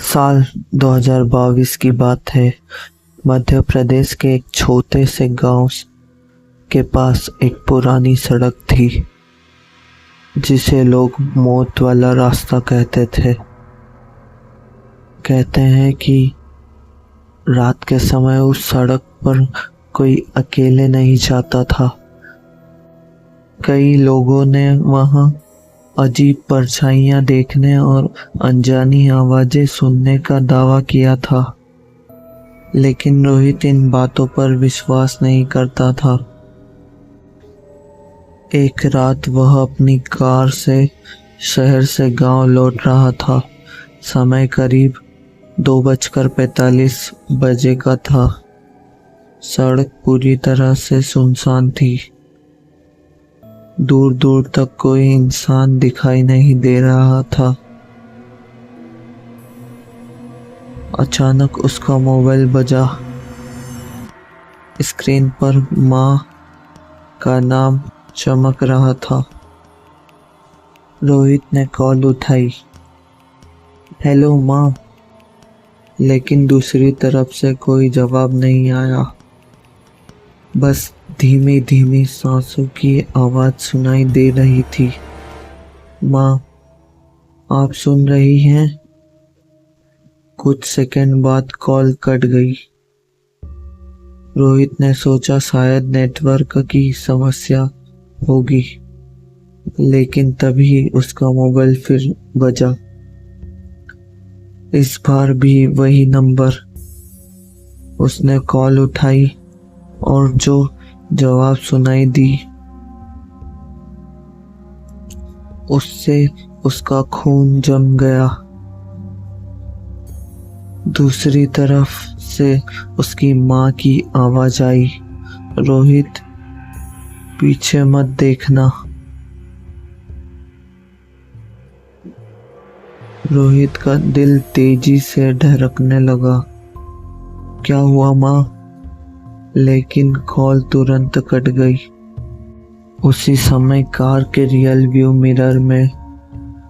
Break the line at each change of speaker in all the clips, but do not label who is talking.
साल 2022 की बात है। मध्य प्रदेश के एक छोटे से गांव के पास एक पुरानी सड़क थी जिसे लोग मौत वाला रास्ता कहते थे। कहते हैं कि रात के समय उस सड़क पर कोई अकेले नहीं जाता था। कई लोगों ने वहां अजीब परछाइयां देखने और अनजानी आवाजें सुनने का दावा किया था, लेकिन रोहित इन बातों पर विश्वास नहीं करता था। एक रात वह अपनी कार से शहर से गांव लौट रहा था। समय करीब 2:45 का था। सड़क पूरी तरह से सुनसान थी। दूर दूर तक कोई इंसान दिखाई नहीं दे रहा था। अचानक उसका मोबाइल बजा। स्क्रीन पर माँ का नाम चमक रहा था। रोहित ने कॉल उठाई। हेलो माँ। लेकिन दूसरी तरफ से कोई जवाब नहीं आया। बस धीमी धीमी सांसों की आवाज सुनाई दे रही थी। माँ, आप सुन रही हैं? कुछ सेकंड बाद कॉल कट गई। रोहित ने सोचा शायद नेटवर्क की समस्या होगी, लेकिन तभी उसका मोबाइल फिर बजा। इस बार भी वही नंबर। उसने कॉल उठाई और जो जवाब सुनाई दी उससे उसका खून जम गया। दूसरी तरफ से उसकी माँ की आवाज आई, रोहित, पीछे मत देखना। रोहित का दिल तेजी से धड़कने लगा। क्या हुआ माँ? लेकिन कॉल तुरंत कट गई। उसी समय कार के रियल व्यू मिरर में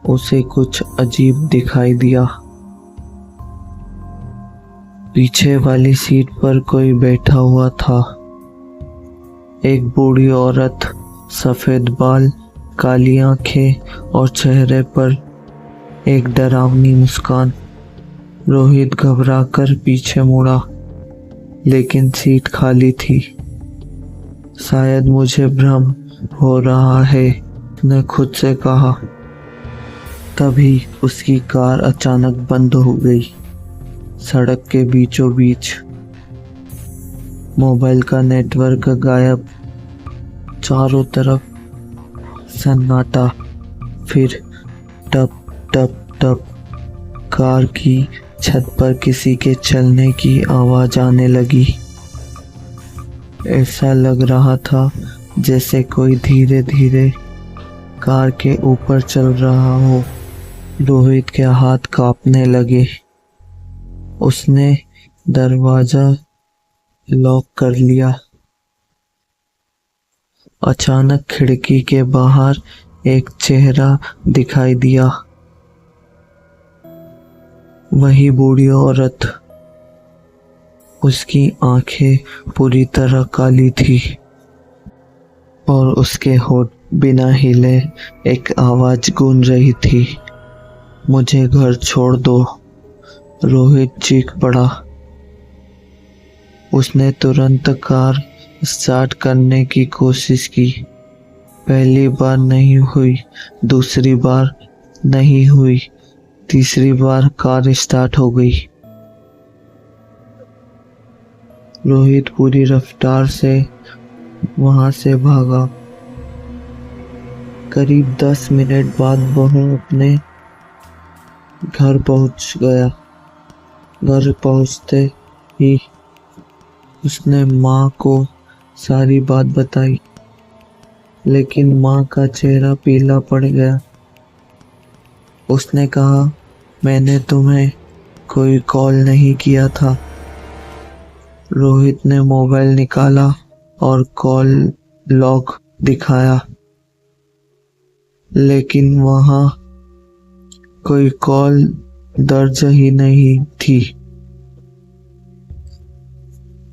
उसे कुछ अजीब दिखाई दिया। पीछे वाली सीट पर कोई बैठा हुआ था। एक बूढ़ी औरत, सफेद बाल, काली आंखें और चेहरे पर एक डरावनी मुस्कान। रोहित घबराकर पीछे मुड़ा, लेकिन सीट खाली थी। शायद मुझे भ्रम हो रहा है, उसने खुद से कहा। तभी उसकी कार अचानक बंद हो गई, सड़क के बीचों बीच। मोबाइल का नेटवर्क गायब। चारों तरफ सन्नाटा। फिर टप टप टप कार की छत पर किसी के चलने की आवाज आने लगी। ऐसा लग रहा था जैसे कोई धीरे धीरे कार के ऊपर चल रहा हो। रोहित के हाथ कांपने लगे। उसने दरवाजा लॉक कर लिया। अचानक खिड़की के बाहर एक चेहरा दिखाई दिया। वही बूढ़ी औरत। उसकी आंखें पूरी तरह काली थी और उसके होठ बिना हिले एक आवाज गूंज रही थी, मुझे घर छोड़ दो। रोहित चीख पड़ा। उसने तुरंत कार स्टार्ट करने की कोशिश की। पहली बार नहीं हुई, दूसरी बार नहीं हुई, तीसरी बार कार स्टार्ट हो गई। रोहित पूरी रफ्तार से वहां से भागा। करीब 10 मिनट बाद वह अपने घर पहुंच गया। घर पहुंचते ही उसने माँ को सारी बात बताई, लेकिन माँ का चेहरा पीला पड़ गया। उसने कहा, मैंने तुम्हें कोई कॉल नहीं किया था। रोहित ने मोबाइल निकाला और कॉल लॉग दिखाया, लेकिन वहां कोई कॉल दर्ज ही नहीं थी,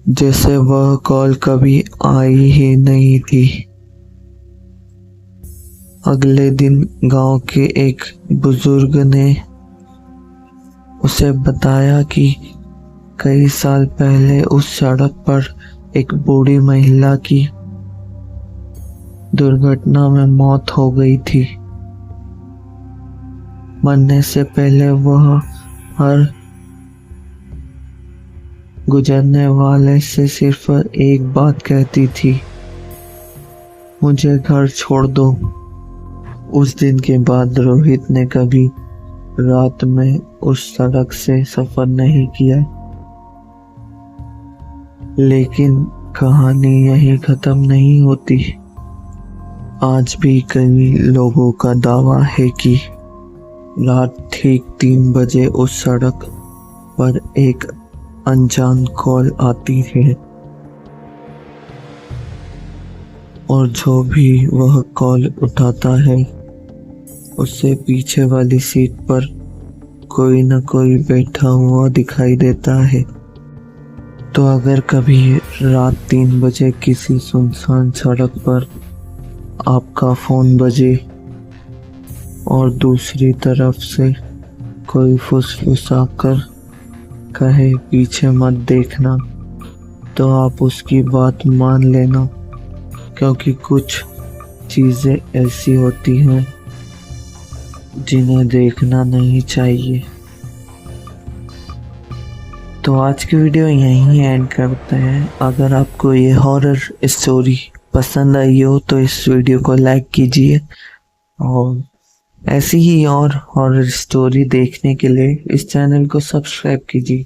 जैसे वह कॉल कभी आई ही नहीं थी। अगले दिन गांव के एक बुजुर्ग ने उसे बताया कि कई साल पहले उस सड़क पर एक बूढ़ी महिला की दुर्घटना में मौत हो गई थी। मरने से पहले वह हर गुजरने वाले से सिर्फ एक बात कहती थी, मुझे घर छोड़ दो। उस दिन के बाद रोहित ने कभी रात में उस सड़क से सफर नहीं किया। लेकिन कहानी यही खत्म नहीं होती। आज भी कई लोगों का दावा है कि रात ठीक 3 बजे उस सड़क पर एक अनजान कॉल आती है और जो भी वह कॉल उठाता है उससे पीछे वाली सीट पर कोई न कोई बैठा हुआ दिखाई देता है। तो अगर कभी रात 3 बजे किसी सुनसान सड़क पर आपका फ़ोन बजे और दूसरी तरफ से कोई फुसफुसाकर कहे पीछे मत देखना, तो आप उसकी बात मान लेना, क्योंकि कुछ चीज़ें ऐसी होती हैं जिन्हें देखना नहीं चाहिए। तो आज की वीडियो यहीं एंड करते हैं। अगर आपको ये हॉरर स्टोरी पसंद आई हो तो इस वीडियो को लाइक कीजिए और ऐसी ही और हॉरर स्टोरी देखने के लिए इस चैनल को सब्सक्राइब कीजिए।